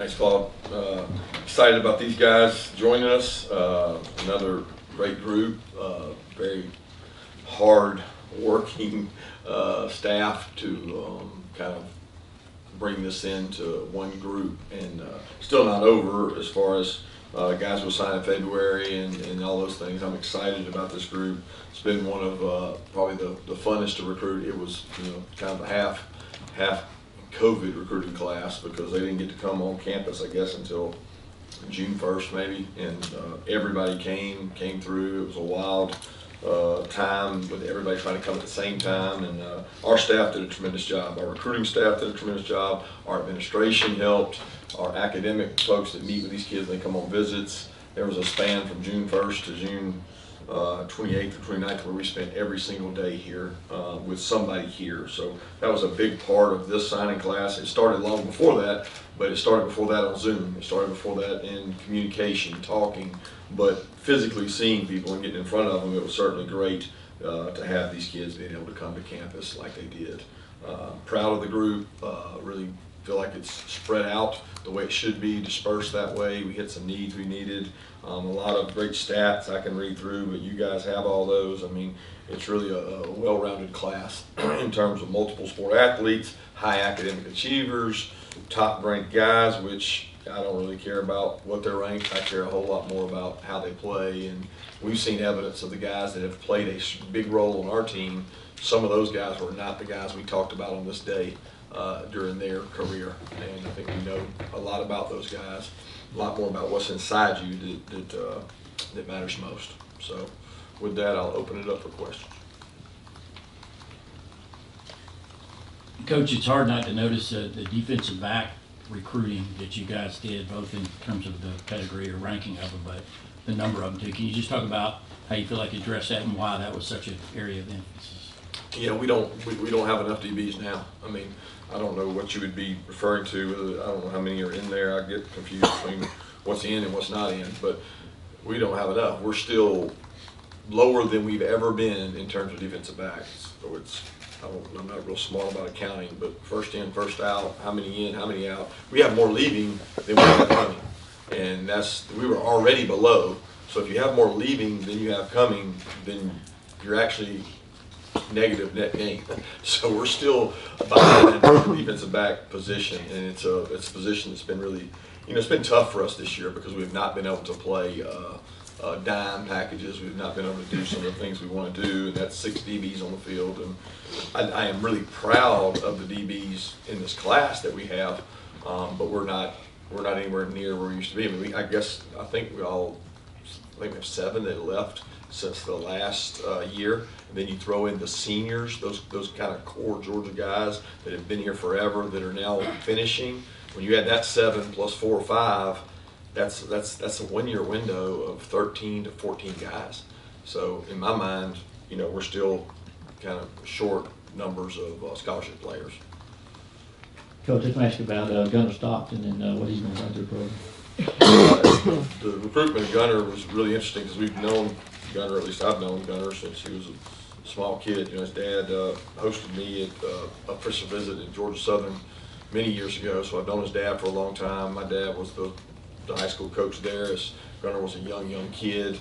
Thanks, Claude. Excited about these guys joining us. Another great group, very hard working staff to kind of bring this into one group, and still not over as far as guys will sign in February and all those things. I'm excited about this group. It's been one of probably the funnest to recruit. It was kind of a half COVID recruiting class because they didn't get to come on campus, I guess, until June 1st maybe, and everybody came through. It was a wild time with everybody trying to come at the same time, and our staff did a tremendous job. Our recruiting staff did a tremendous job. Our administration helped. Our academic folks that meet with these kids, they come on visits. There was a span from June 1st to June 28th or 29th where we spent every single day here with somebody here. So that was a big part of this signing class. It started long before that, but it started before that on Zoom. It started before that in communication, talking, but physically seeing people and getting in front of them. It was certainly great to have these kids being able to come to campus like they did. Proud of the group, really feel like it's spread out the way it should be, dispersed that way. We hit some needs we needed. A lot of great stats I can read through, but you guys have all those. I mean, it's really a well-rounded class in terms of multiple sport athletes, high academic achievers, top-ranked guys, which I don't really care about what they're ranked. I care a whole lot more about how they play, and we've seen evidence of the guys that have played a big role on our team. Some of those guys were not the guys we talked about on this day during their career, and I think we know a lot about those guys, a lot more about what's inside you that matters most. So with that, I'll open it up for questions. Coach, it's hard not to notice the defensive back recruiting that you guys did, both in terms of the pedigree or ranking of them, but the number of them too. Can you just talk about how you feel like you addressed that and why that was such an area of emphasis? Yeah, we don't have enough DBs now. I mean, I don't know what you would be referring to. I don't know how many are in there. I get confused between what's in and what's not in, but we don't have enough. We're still lower than we've ever been in terms of defensive backs. So I'm not real smart about accounting, but first in, first out, how many in, how many out. We have more leaving than we have coming, and we were already below. So if you have more leaving than you have coming, then you're actually negative net gain. So we're still behind the defensive back position, and it's a position that's been really, it's been tough for us this year because we've not been able to play dime packages. We've not been able to do some of the things we want to do, and that's 6 DBs on the field. And I am really proud of the DBs in this class that we have, but we're not anywhere near where we used to be. I mean, I think we have 7 that left since the last year. And then you throw in the seniors, those kind of core Georgia guys that have been here forever that are now finishing. When you add that 7 plus 4 or 5, that's a 1 year window of 13 to 14 guys. So in my mind, we're still kind of short numbers of scholarship players. Coach, let me ask you about Gunner Stockton and what he's going to bring to the program. The recruitment of Gunner was really interesting because we've known Gunner, at least I've known Gunner since he was a small kid. His dad hosted me at a official visit at Georgia Southern many years ago, so I've known his dad for a long time. My dad was the high school coach there as Gunner was a young kid.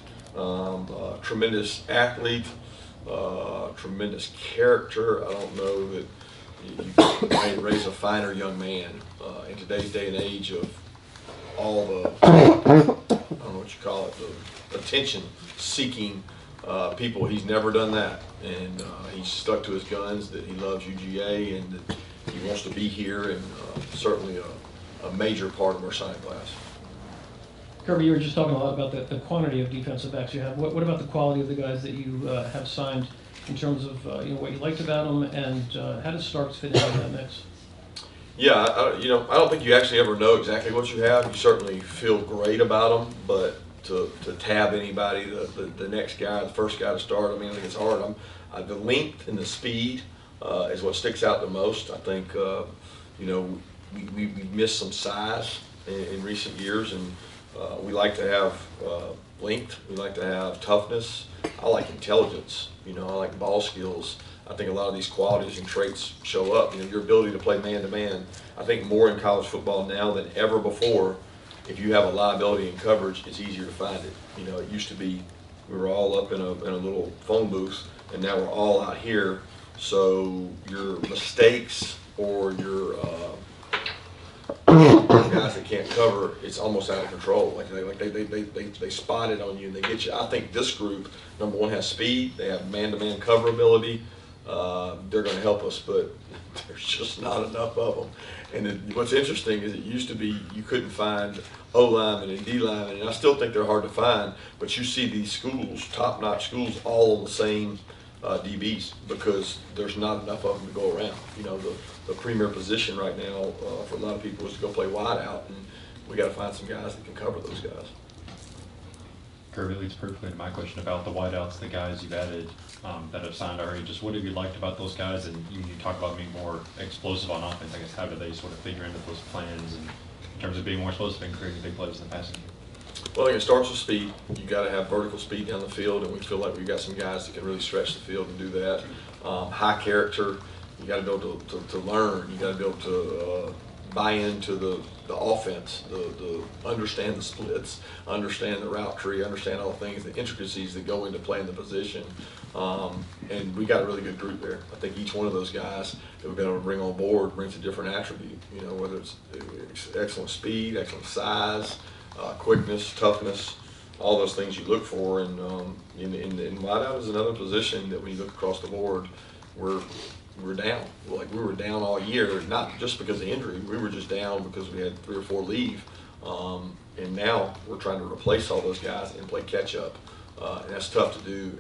Tremendous athlete, tremendous character. I don't know that you can raise a finer young man in today's day and age of all the, I don't know what you call it, the attention-seeking people. He's never done that, and he's stuck to his guns that he loves UGA and that he wants to be here, and certainly a major part of our signing class. Kirby, you were just talking a lot about the quantity of defensive backs you have. What about the quality of the guys that you have signed in terms of what you liked about them, and how does Starks fit into that mix? Yeah, I don't think you actually ever know exactly what you have. You certainly feel great about them, but to tab anybody, the next guy, the first guy to start, I think it's hard. The length and the speed is what sticks out the most. I think we missed some size in recent years, and we like to have length. We like to have toughness. I like intelligence. I like ball skills. I think a lot of these qualities and traits show up. You know, your ability to play man-to-man. I think more in college football now than ever before, if you have a liability in coverage, it's easier to find it. You know, it used to be we were all up in a little phone booth, and now we're all out here. So your mistakes or your guys that can't cover, it's almost out of control. They spot it on you and they get you. I think this group, number one, has speed. They have man-to-man cover ability. They're going to help us, but there's just not enough of them. And what's interesting is it used to be you couldn't find O linemen and D linemen, and I still think they're hard to find. But you see these schools, top-notch schools, all on the same DBs because there's not enough of them to go around. You know, the premier position right now for a lot of people is to go play wide out, and we got to find some guys that can cover those guys. Kirby, leads perfectly to my question about the wideouts, the guys you've added that have signed already. Just what have you liked about those guys? And you talk about being more explosive on offense. I guess how do they sort of figure into those plans and in terms of being more explosive and creating big plays in the passing game? Well, I think it starts with speed. You got to have vertical speed down the field, and we feel like we've got some guys that can really stretch the field and do that. High character. You got to be able to learn. You got to be able to buy into the offense, the understand the splits, understand the route tree, understand all the things, the intricacies that go into playing the position. And we got a really good group there. I think each one of those guys that we've been able to bring on board brings a different attribute. You know, whether it's excellent speed, excellent size, quickness, toughness, all those things you look for. And in wideout is another position that when you look across the board, we're down. Like we were down all year, not just because of injury. We were just down because we had 3 or 4 leave. And now we're trying to replace all those guys and play catch up. And that's tough to do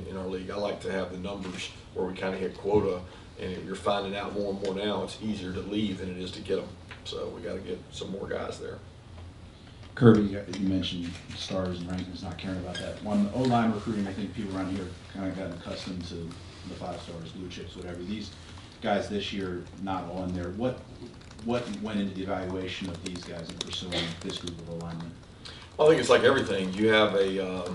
in our league. I like to have the numbers where we kind of hit quota, and if you're finding out more and more now, it's easier to leave than it is to get them. So we got to get some more guys there. Kirby, you mentioned stars and rankings, not caring about that. On O-line recruiting, I think people around here kind of gotten accustomed to the 5 stars, blue chips, whatever. These guys this year not on there. What went into the evaluation of these guys and pursuing this group of O-linemen? Well, I think it's like everything. You have a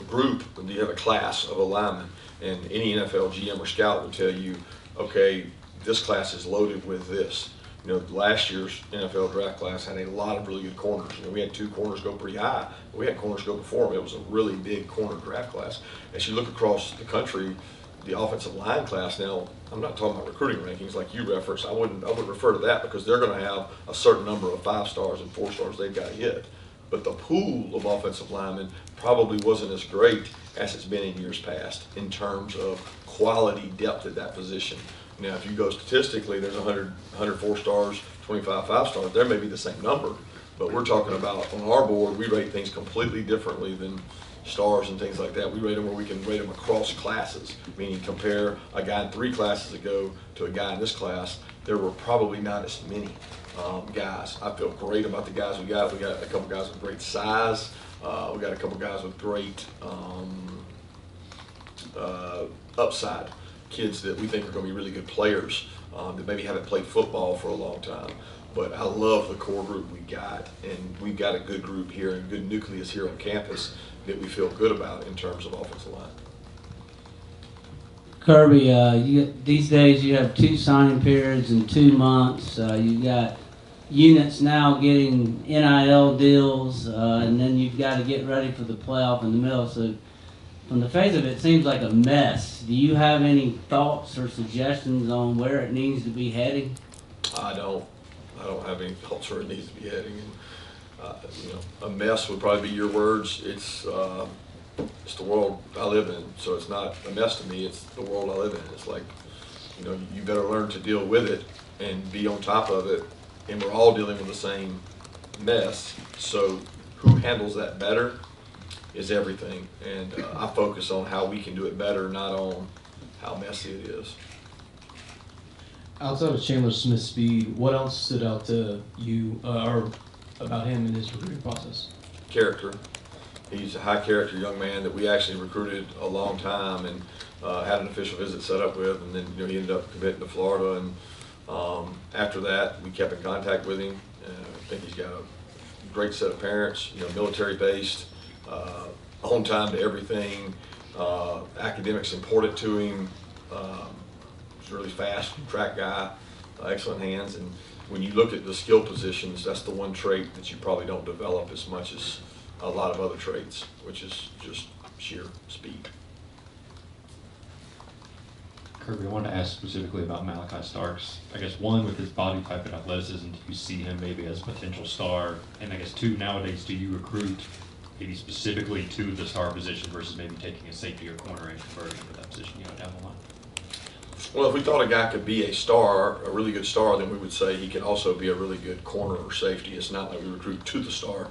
group, you have a class of O-linemen, and any NFL GM or scout will tell you, okay, this class is loaded with this. You know, last year's NFL draft class had a lot of really good corners. You know, we had 2 corners go pretty high. But we had corners go before them. It was a really big corner draft class. As you look across the country, the offensive line class now, I'm not talking about recruiting rankings like you referenced. I wouldn't refer to that because they're going to have a certain number of 5 stars and 4 stars they've got to hit. But the pool of offensive linemen probably wasn't as great as it's been in years past in terms of quality depth at that position. Now, if you go statistically, there's 104 stars, 25 5 stars. There may be the same number, but we're talking about on our board, we rate things completely differently than stars and things like that. We rate them where we can rate them across classes, meaning compare a guy in 3 classes ago to a guy in this class. There were probably not as many guys. I feel great about the guys we got. We got a couple guys with great size. We got a couple guys with great upside. Kids that we think are going to be really good players that maybe haven't played football for a long time. But I love the core group we got, and we've got a good group here and good nucleus here on campus that we feel good about in terms of offensive line. Kirby, these days you have 2 signing periods in 2 months. You got units now getting NIL deals, and then you've got to get ready for the playoff in the middle. So from the face of it, it seems like a mess. Do you have any thoughts or suggestions on where it needs to be heading? I don't have any thoughts where it needs to be heading. And, you know, a mess would probably be your words. It's the world I live in, so it's not a mess to me. It's the world I live in. It's like, you know, you better learn to deal with it and be on top of it. And we're all dealing with the same mess. So who handles that better is everything. And I focus on how we can do it better, not on how messy it is. Outside of Chandler Smith's speed, what else stood out to you or about him in his recruiting process? Character. He's a high character young man that we actually recruited a long time and had an official visit set up with, and then he ended up committing to Florida. And after that, we kept in contact with him. I think he's got a great set of parents, military based, on time to everything, Academics important to him. He's really fast, track guy, excellent hands. And when you look at the skill positions, that's the one trait that you probably don't develop as much as a lot of other traits, which is just sheer speed. Kirby, I wanted to ask specifically about Malachi Starks. I guess one, with his body type and athleticism, do you see him maybe as a potential star? And I guess two, nowadays, do you recruit maybe specifically to the star position versus maybe taking a safety or corner and converting to that position, down the line? Well, if we thought a guy could be a star, a really good star, then we would say he can also be a really good corner or safety. It's not like we recruit to the star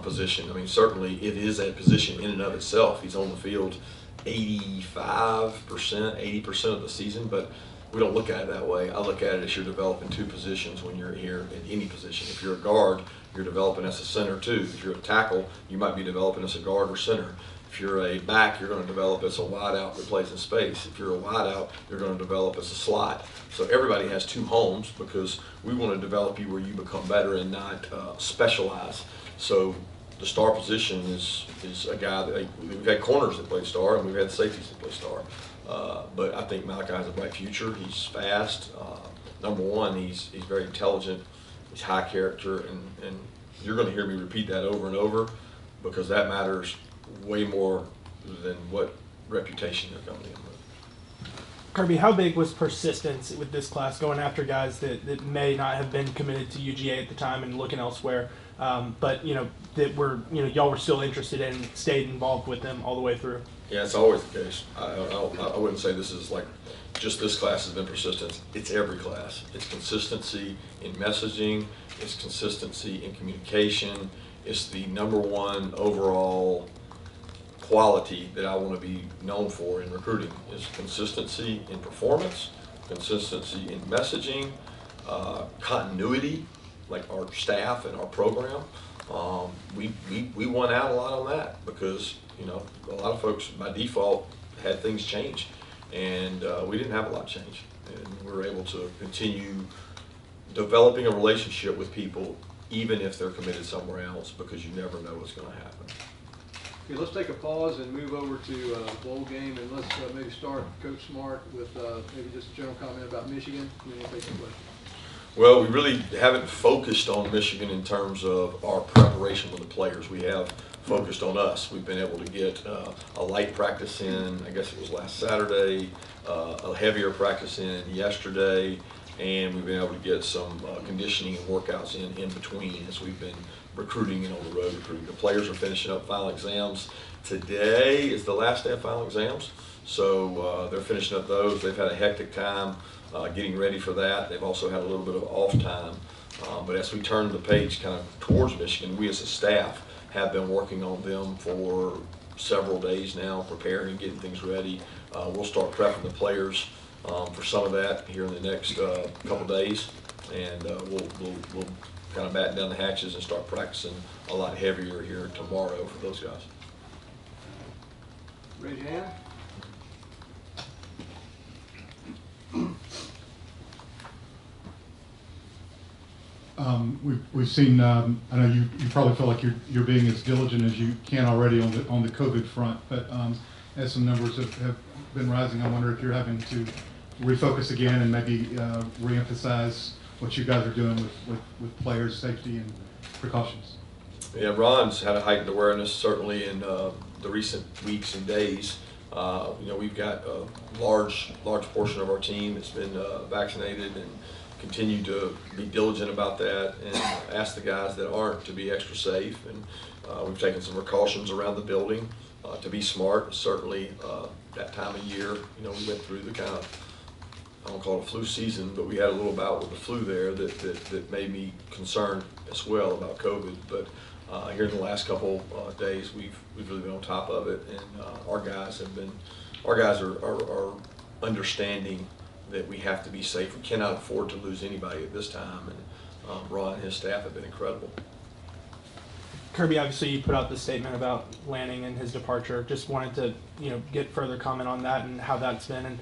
position. I mean, certainly it is a position in and of itself. He's on the field 85%, 80% of the season, but we don't look at it that way. I look at it as you're developing two positions when you're here in any position. If you're a guard, you're developing as a center too. If you're a tackle, you might be developing as a guard or center. If you're a back, you're going to develop as a wideout replacing space. If you're a wideout, you're going to develop as a slot. So everybody has two homes because we want to develop you where you become better and not specialize. So the star position is a guy that we've had corners that play star and we've had safeties that play star. But I think Malachi has a bright future. He's fast. Number one, he's very intelligent. He's high character, and you're going to hear me repeat that over and over because that matters way more than what reputation they're coming in with. Kirby, how big was persistence with this class going after guys that may not have been committed to UGA at the time and looking elsewhere, but that were y'all were still interested in, stayed involved with them all the way through? Yeah, it's always the case. I wouldn't say this is like just this class has been persistent. It's every class. It's consistency in messaging. It's consistency in communication. It's the number one overall quality that I want to be known for in recruiting is consistency in performance, consistency in messaging, continuity, like our staff and our program. We won out a lot on that because a lot of folks by default had things change, and we didn't have a lot change, and we were able to continue developing a relationship with people even if they're committed somewhere else because you never know what's going to happen. Okay, let's take a pause and move over to bowl game, and let's maybe start Coach Smart with maybe just a general comment about Michigan, and then we'll take some questions. Well, we really haven't focused on Michigan in terms of our preparation with the players. We have focused on us. We've been able to get a light practice in, I guess it was last Saturday, a heavier practice in yesterday, and we've been able to get some conditioning and workouts in between as we've been recruiting and on the road recruiting. The players are finishing up final exams. Today is the last day of final exams, so they're finishing up those. They've had a hectic time getting ready for that. They've also had a little bit of off time, but as we turn the page kind of towards Michigan, we as a staff have been working on them for several days now, preparing and getting things ready. We'll start prepping the players for some of that here in the next couple days, and we'll kind of batten down the hatches and start practicing a lot heavier here tomorrow for those guys. Raise your hand. We've seen. I know you probably feel like you're being as diligent as you can already on the COVID front, but as some numbers have been rising, I wonder if you're having to refocus again and maybe reemphasize what you guys are doing with players' safety and precautions. Yeah, Ron's had a heightened awareness certainly in the recent weeks and days. We've got a large portion of our team that's been vaccinated and continue to be diligent about that and ask the guys that aren't to be extra safe. And we've taken some precautions around the building to be smart. Certainly that time of year, we went through the kind of, I don't call it a flu season, but we had a little bout with the flu there that made me concerned as well about COVID. But here in the last couple days, we've really been on top of it, and our guys are understanding that we have to be safe. We cannot afford to lose anybody at this time, and Ron and his staff have been incredible. Kirby, obviously you put out the statement about Lanning and his departure. Just wanted to, get further comment on that and how that's been. And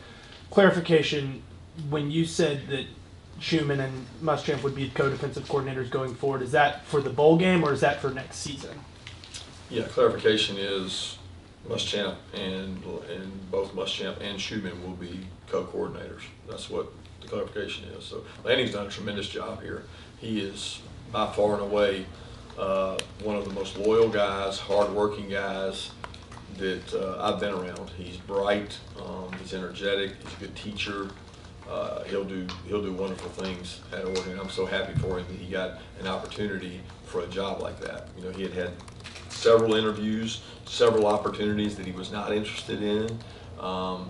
clarification, when you said that Schumann and Muschamp would be co-defensive coordinators going forward, is that for the bowl game or is that for next season? Yeah, clarification is Muschamp and both Muschamp and Schumann will be co-coordinators. That's what the clarification is. So Lanning's done a tremendous job here. He is by far and away one of the most loyal guys, hard-working guys that I've been around. He's bright, he's energetic, he's a good teacher. He'll do wonderful things at Oregon. I'm so happy for him that he got an opportunity for a job like that. You know, he had several interviews, several opportunities that he was not interested in,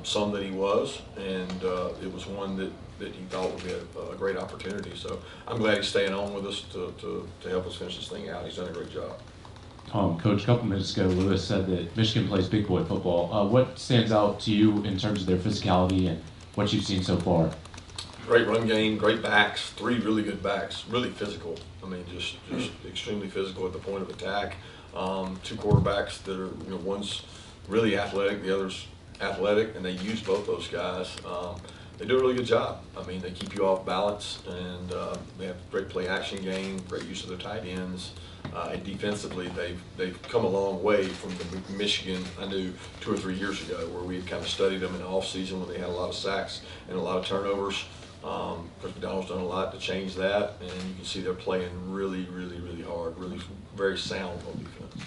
some that he was, and it was one that he thought would be a great opportunity. So I'm glad he's staying on with us to help us finish this thing out. He's done a great job. Coach, a couple minutes ago, Lewis said that Michigan plays big boy football. What stands out to you in terms of their physicality and what you've seen so far? Great run game, great backs, 3 really good backs, really physical. I mean, just extremely physical at the point of attack. 2 quarterbacks that are, you know, one's really athletic, the other's athletic, and they use both those guys. They do a really good job. I mean, they keep you off balance, and they have great play action game, great use of their tight ends. And defensively, they've come a long way from the Michigan I knew 2 or 3 years ago, where we had kind of studied them in the offseason when they had a lot of sacks and a lot of turnovers. Coach McDonald's done a lot to change that, and you can see they're playing really, really, really hard, really very sound on defense.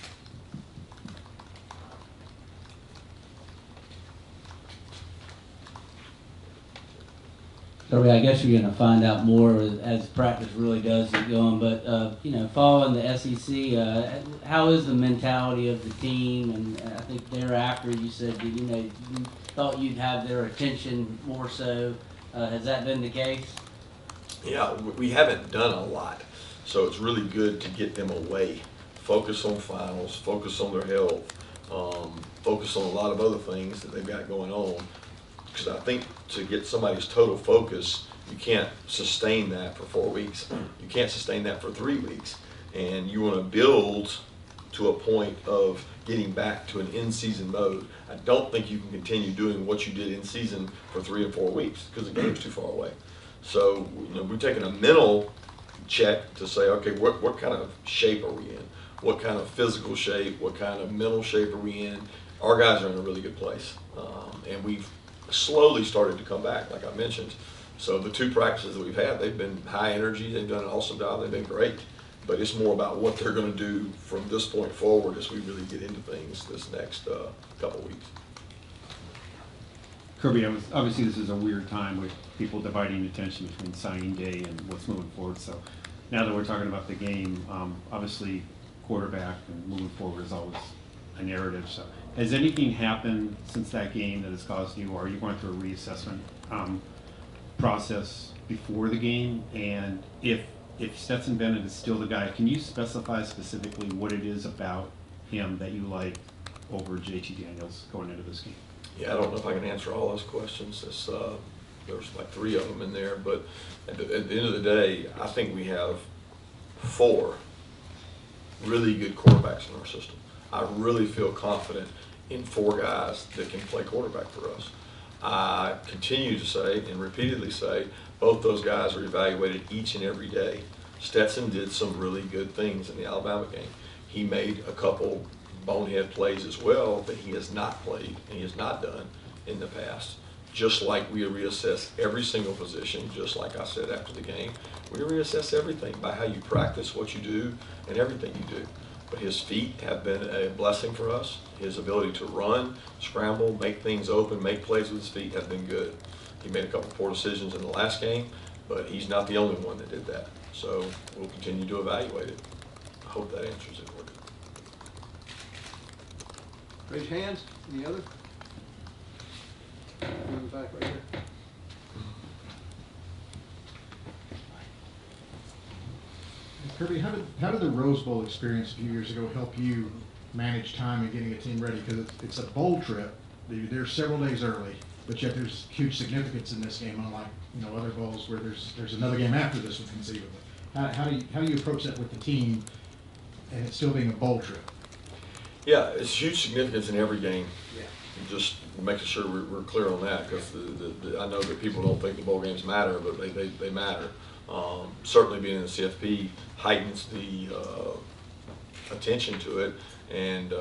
Kirby, I guess you're going to find out more as practice really does get going. But you know, following the SEC, how is the mentality of the team? And I think thereafter, you said that, you know, you thought you'd have their attention more so. Has that been the case? Yeah, we haven't done a lot, so it's really good to get them away. Focus on finals, focus on their health, focus on a lot of other things that they've got going on. Because I think to get somebody's total focus, you can't sustain that for 4 weeks. You can't sustain that for 3 weeks. And you want to build to a point of getting back to an in-season mode. I don't think you can continue doing what you did in season for 3 and 4 weeks because the game's too far away. So, you know, we're taking a mental check to say, okay, what kind of shape are we in? What kind of physical shape? What kind of mental shape are we in? Our guys are in a really good place. And we've slowly started to come back, like I mentioned. So the 2 practices that we've had, they've been high energy. They've done an awesome job. They've been great. But it's more about what they're going to do from this point forward as we really get into things this next couple weeks. Kirby, obviously this is a weird time with people dividing attention between signing day and what's moving forward. So now that we're talking about the game, obviously quarterback and moving forward is always a narrative. So has anything happened since that game that has caused you, or are you going through a reassessment process before the game? And if Stetson Bennett is still the guy, can you specify specifically what it is about him that you like over JT Daniels going into this game? Yeah, I don't know if I can answer all those questions. There's like 3 of them in there, but at the end of the day, I think we have 4 really good quarterbacks in our system. I really feel confident in 4 guys that can play quarterback for us. I continue to say and repeatedly say both those guys are evaluated each and every day. Stetson did some really good things in the Alabama game. He made a couple bonehead plays as well that he has not played and he has not done in the past. Just like we reassess every single position, just like I said after the game, we reassess everything by how you practice, what you do, and everything you do. But his feet have been a blessing for us. His ability to run, scramble, make things open, make plays with his feet has been good. He made a couple poor decisions in the last game, but he's not the only one that did that. So we'll continue to evaluate it. I hope that answers it for you. Raise your hands. Any other? In the back right here. Kirby, how did the Rose Bowl experience a few years ago help you manage time and getting a team ready? Because it's a bowl trip. They're several days early, but yet there's huge significance in this game, unlike other bowls where there's another game after this one conceivably. How do you approach that with the team, and it still being a bowl trip? Yeah, it's huge significance in every game. Yeah. Just making sure we're clear on that, because I know that people don't think the bowl games matter, but they matter. Certainly being in the CFP heightens the attention to it, and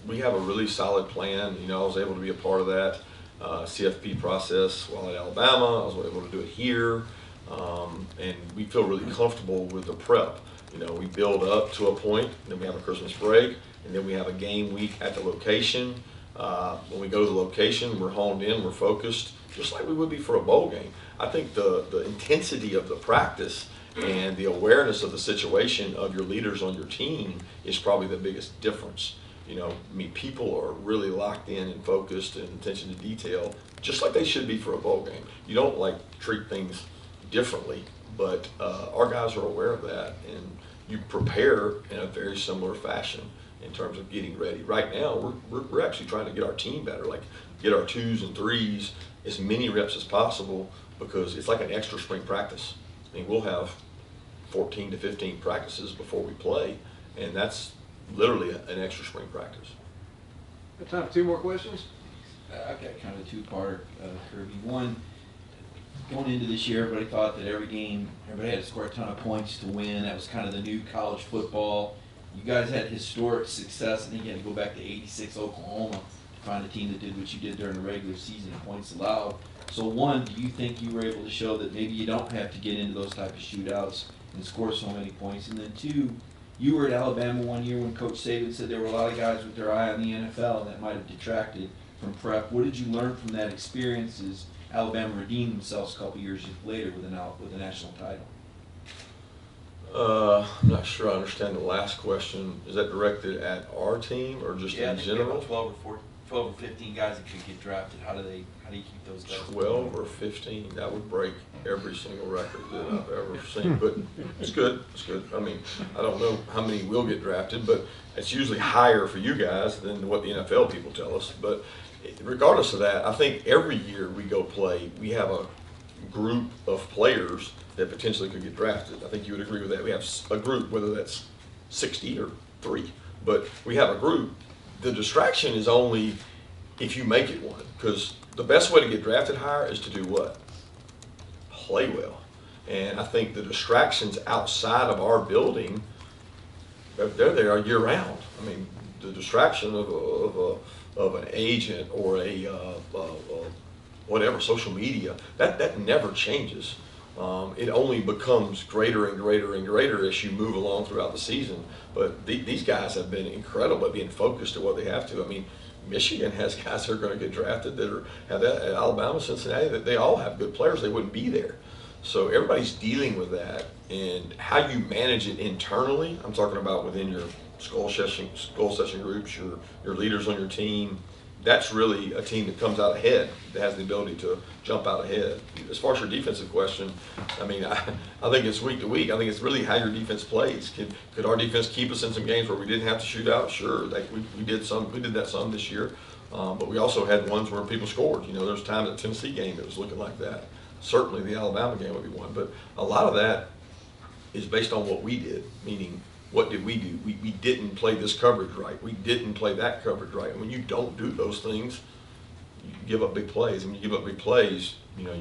we have a really solid plan. You know, I was able to be a part of that CFP process while at Alabama. I was able to do it here, and we feel really comfortable with the prep. You know, we build up to a point, then we have a Christmas break, and then we have a game week at the location. When we go to the location, we're honed in, we're focused, just like we would be for a bowl game. I think the intensity of the practice and the awareness of the situation of your leaders on your team is probably the biggest difference. You know, I mean, people are really locked in and focused and attention to detail, just like they should be for a bowl game. You don't like treat things differently, but our guys are aware of that, and you prepare in a very similar fashion in terms of getting ready. Right now, we're actually trying to get our team better, like get our 2s and 3s as many reps as possible, because it's like an extra spring practice. I mean, we'll have 14 to 15 practices before we play, and that's literally an extra spring practice. Got time for 2 more questions? I've got kind of a two-parter, Kirby. One, going into this year, everybody thought that everybody had to score a ton of points to win. That was kind of the new college football. You guys had historic success. I think you had to go back to '86 Oklahoma to find a team that did what you did during the regular season in points allowed. So one, do you think you were able to show that maybe you don't have to get into those type of shootouts and score so many points? And then two, you were at Alabama one year when Coach Saban said there were a lot of guys with their eye on the NFL, and that might have detracted from prep. What did you learn from that experience as Alabama redeemed themselves a couple years later with a national title? I'm not sure I understand the last question. Is that directed at our team or just in general? 12 or 15 guys that could get drafted. How do you keep those guys? 12 or 15, that would break every single record that I've ever seen. But it's good. It's good. I mean, I don't know how many will get drafted, but it's usually higher for you guys than what the NFL people tell us. But regardless of that, I think every year we go play, we have a group of players that potentially could get drafted. I think you would agree with that. We have a group, whether that's 60 or 3, but we have a group. The distraction is only if you make it one, because the best way to get drafted higher is to do what? Play well. And I think the distractions outside of our building, they're there year round. I mean, the distraction of an agent or a whatever, social media, that never changes. It only becomes greater and greater and greater as you move along throughout the season. But these guys have been incredible at being focused at what they have to. I mean, Michigan has guys that are going to get drafted have that. At Alabama, Cincinnati, that they all have good players. They wouldn't be there. So everybody's dealing with that, and how you manage it internally. I'm talking about within your goal session groups, your leaders on your team. That's really a team that comes out ahead, that has the ability to jump out ahead. As far as your defensive question, I mean, I think it's week to week. I think it's really how your defense plays. Could our defense keep us in some games where we didn't have to shoot out? Sure, we did that some this year, but we also had ones where people scored. You know, there's times at the Tennessee game that was looking like that. Certainly the Alabama game would be one, but a lot of that is based on what we did, meaning what did we do? We didn't play this coverage right. We didn't play that coverage right. And when you don't do those things, you give up big plays. And when you give up big plays, you know,